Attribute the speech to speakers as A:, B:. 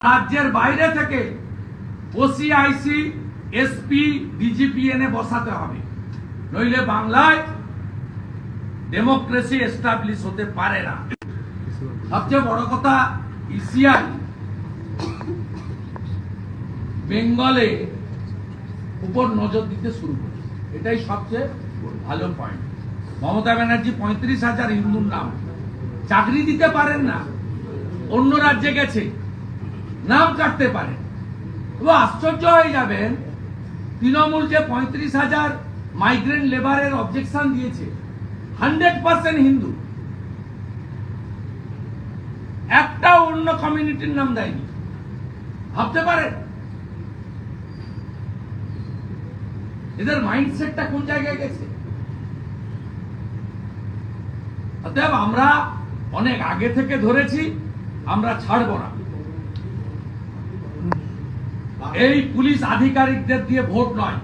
A: রাজ্যের বাইরে থেকে ওসিআইসি এসপি ডিজিপি এনে বসাতে হবে, নইলে বাংলায় ডেমোক্রেসি এস্টাবলিশ হতে পারে না। সবচেয়ে বড় কথা, ইসিআই বেঙ্গলে উপর নজর দিতে শুরু করেছে, এটাই সবচেয়ে ভালো পয়েন্ট। মমতা ব্যানার্জি 35,000 হিন্দুর নাম চাকরি দিতে পারেন না, অন্য রাজ্যে গেছে, নাম কাটতে পারেন। আশ্চর্য হয়ে যাবেন, তৃণমূল যে 35,000 মাইগ্রেন্ট লেবারের অবজেকশন দিয়েছে, 100% হিন্দু, একটা অন্য কমিউনিটির নাম দেয়নি। ভাবতে পারেন এদের মাইন্ডসেটটা কোন জায়গায় গেছে। অতএব আমরা অনেক আগে থেকে ধরেছি, আমরা ছাড়ব না। এই পুলিশ আধিকারিকদের দিয়ে ভোট নয়,